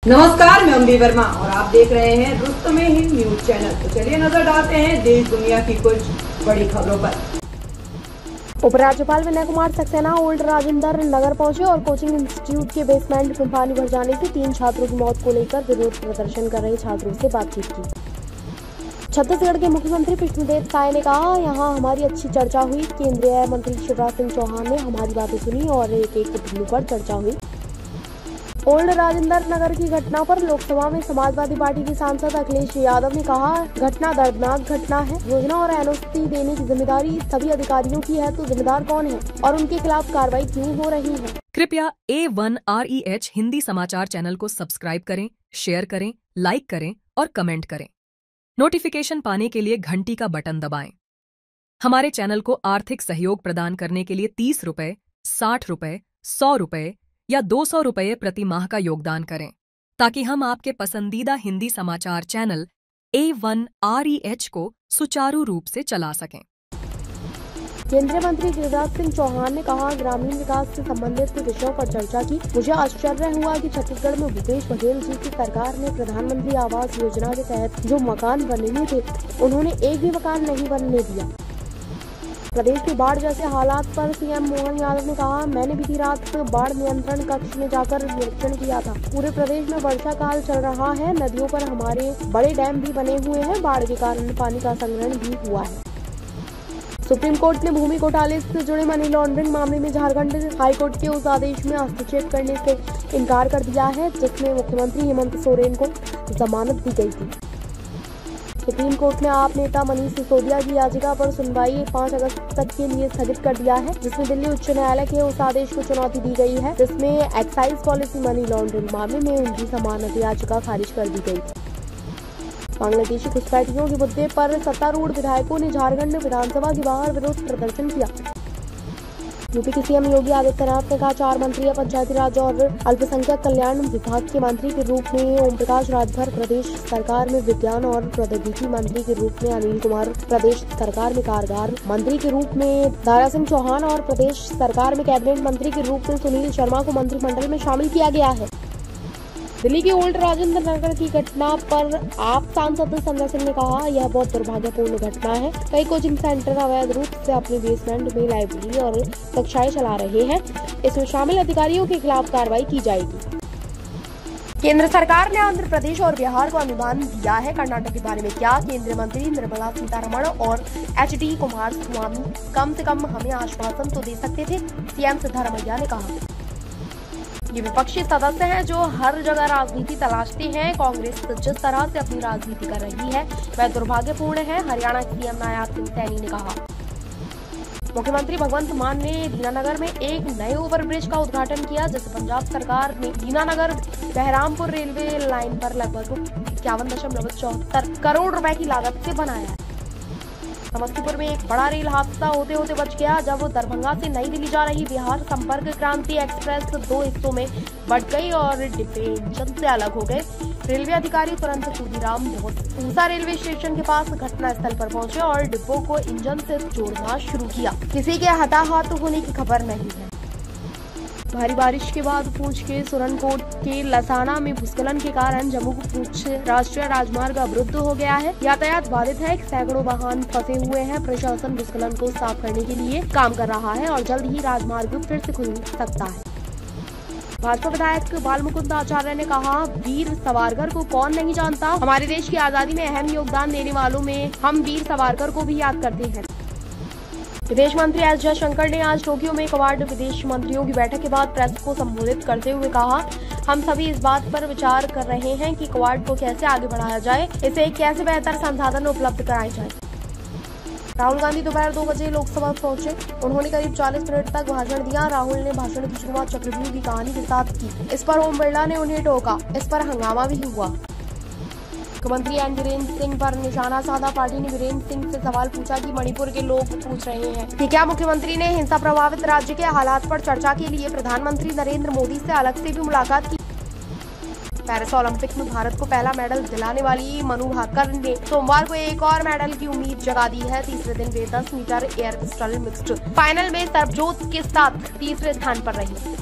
नमस्कार, मैं अम्बी वर्मा और आप देख रहे हैं रुस्तमे हिंद न्यूज चैनल। तो चलिए नजर डालते हैं देश दुनिया की कुछ बड़ी खबरों पर। उपराज्यपाल विनय कुमार सक्सेना ओल्ड राजेंद्र नगर पहुंचे और कोचिंग इंस्टीट्यूट के बेसमेंट में पानी भर जाने से 3 छात्रों की मौत को लेकर विरोध प्रदर्शन कर रहे छात्रों से बातचीत की। छत्तीसगढ़ के मुख्यमंत्री विष्णुदेव साय ने कहा, यहां हमारी अच्छी चर्चा हुई। केंद्रीय मंत्री शिवराज सिंह चौहान ने हमारी बातें सुनी और एक पहलू पर चर्चा हुई। ओल्ड राजेंद्र नगर की घटना पर लोकसभा में समाजवादी पार्टी के सांसद अखिलेश यादव ने कहा, घटना दर्दनाक घटना है। योजना और एनओसी देने की जिम्मेदारी सभी अधिकारियों की है, तो जिम्मेदार कौन है और उनके खिलाफ कार्रवाई क्यों हो रही है। कृपया A1 REH हिंदी समाचार चैनल को सब्सक्राइब करें, शेयर करें, लाइक करें और कमेंट करें। नोटिफिकेशन पाने के लिए घंटी का बटन दबाएं। हमारे चैनल को आर्थिक सहयोग प्रदान करने के लिए 30 रुपए, 60 रुपए, 100 रुपए या 200 रुपये प्रति माह का योगदान करें, ताकि हम आपके पसंदीदा हिंदी समाचार चैनल A1 REH को सुचारू रूप से चला सकें। केंद्रीय मंत्री शिवराज सिंह चौहान ने कहा, ग्रामीण विकास से संबंधित विषयों पर चर्चा की। मुझे आश्चर्य हुआ कि छत्तीसगढ़ में भूपेश बघेल जी की सरकार ने प्रधानमंत्री आवास योजना के तहत जो मकान बनने थे, उन्होंने एक भी मकान नहीं बनने दिया। प्रदेश की बाढ़ जैसे हालात पर सीएम मोहन यादव ने कहा, मैंने बीती रात बाढ़ नियंत्रण कक्ष में जाकर निरीक्षण किया था। पूरे प्रदेश में वर्षा काल चल रहा है। नदियों पर हमारे बड़े डैम भी बने हुए हैं। बाढ़ के कारण पानी का संग्रहण भी हुआ है। सुप्रीम कोर्ट ने भूमि घोटाले से जुड़े मनी लॉन्ड्रिंग मामले में झारखंड हाईकोर्ट के उस आदेश में हस्तक्षेप करने से इनकार कर दिया है, जिसमें मुख्यमंत्री हेमंत सोरेन को जमानत दी गई थी। सुप्रीम कोर्ट ने आप नेता मनीष सिसोदिया की याचिका पर सुनवाई 5 अगस्त तक के लिए स्थगित कर दिया है, जिसमें दिल्ली उच्च न्यायालय के उस आदेश को चुनौती दी गई है, जिसमें एक्साइज पॉलिसी मनी लॉन्ड्रिंग मामले में उनकी जमानत याचिका खारिज कर दी गई थी। बांग्लादेशी घुसपैठियों के मुद्दे पर सत्तारूढ़ विधायकों ने झारखंड विधानसभा के बाहर विरोध प्रदर्शन किया। यूपी के सीएम योगी आदित्यनाथ ने कहा, 4 मंत्री पंचायती राज और अल्पसंख्यक कल्याण विभाग के मंत्री के रूप में ओम प्रकाश राजभर, प्रदेश सरकार में विज्ञान और प्रौद्योगिकी मंत्री के रूप में अनिल कुमार, प्रदेश सरकार में कारागार मंत्री के रूप में दारा सिंह चौहान और प्रदेश सरकार में कैबिनेट मंत्री के रूप में सुनील शर्मा को मंत्रिमंडल में शामिल किया गया है। दिल्ली के ओल्ड राजेंद्र नगर की घटना पर आप सांसद संजय सिंह ने कहा, यह बहुत दुर्भाग्यपूर्ण घटना है। कई कोचिंग सेंटर अवैध रूप से अपने बेसमेंट में लाइब्रेरी और कक्षाएं चला रहे हैं। इसमें शामिल अधिकारियों के खिलाफ कार्रवाई की जाएगी। केंद्र सरकार ने आंध्र प्रदेश और बिहार को अनुदान दिया है। कर्नाटक के बारे में क्या? केंद्रीय मंत्री निर्मला सीतारमण और HD कुमारस्वामी कम से कम हमें आश्वासन तो दे सकते थे, सीएम सिद्धारमैया ने कहा। ये विपक्षी सदस्य हैं जो हर जगह राजनीति तलाशते हैं। कांग्रेस जिस तरह से अपनी राजनीति कर रही है वह दुर्भाग्यपूर्ण है, हरियाणा सीएम नायाब सिंह सैनी ने कहा। मुख्यमंत्री भगवंत मान ने दीनानगर में एक नए ओवरब्रिज का उद्घाटन किया, जिसे पंजाब सरकार ने दीनानगर बहरामपुर रेलवे लाइन पर लगभग 51.74 करोड़ रुपए की लागत से बनाया है। समस्तीपुर में एक बड़ा रेल हादसा होते होते बच गया, जब दरभंगा से नई दिल्ली जा रही बिहार संपर्क क्रांति एक्सप्रेस 2 हिस्सों में बंट गई और डिब्बे इंजन से अलग हो गए। रेलवे अधिकारी तुरंत खुदीराम पूसा रेलवे स्टेशन के पास घटना स्थल पर पहुंचे और डिब्बों को इंजन से जोड़ना शुरू किया। किसी के हताहत होने की खबर नहीं है। भारी बारिश के बाद पूंछ के सुरनकोट के लसाना में भूस्खलन के कारण जम्मू पूंछ राष्ट्रीय राजमार्ग अवरुद्ध हो गया है। यातायात बाधित है। सैकड़ों वाहन फंसे हुए हैं। प्रशासन भूस्खलन को साफ करने के लिए काम कर रहा है और जल्द ही राजमार्ग फिर से खुल सकता है। भाजपा विधायक बालमुकुंद आचार्य ने कहा, वीर सावरकर को कौन नहीं जानता। हमारे देश की आजादी में अहम योगदान देने वालों में हम वीर सावरकर को भी याद करते हैं। विदेश मंत्री एस जयशंकर ने आज टोक्यो में क्वाड विदेश मंत्रियों की बैठक के बाद प्रेस को संबोधित करते हुए कहा, हम सभी इस बात पर विचार कर रहे हैं कि क्वाड को कैसे आगे बढ़ाया जाए, इसे कैसे बेहतर संसाधन उपलब्ध कराए जाए। राहुल गांधी दोपहर 2 बजे लोकसभा पहुंचे। उन्होंने करीब 40 मिनट तक भाषण दिया। राहुल ने भाषण की शुरुआत चक्रव्यूह की कहानी के साथ की। इस पर ओम बिरला ने उन्हें टोका। इस पर हंगामा भी हुआ। मुख्यमंत्री एन वीरेंद्र सिंह पर निशाना साधा। पार्टी ने वीरेंद्र सिंह से सवाल पूछा कि मणिपुर के लोग पूछ रहे हैं कि क्या मुख्यमंत्री ने हिंसा प्रभावित राज्य के हालात पर चर्चा के लिए प्रधानमंत्री नरेंद्र मोदी से अलग से भी मुलाकात की। पेरिस ओलंपिक में भारत को पहला मेडल दिलाने वाली मनु भाकर ने सोमवार को एक और मेडल की उम्मीद जगा दी है। तीसरे दिन वे 10 metre air pistol mixed final में सरबजोत के साथ तीसरे स्थान पर रही।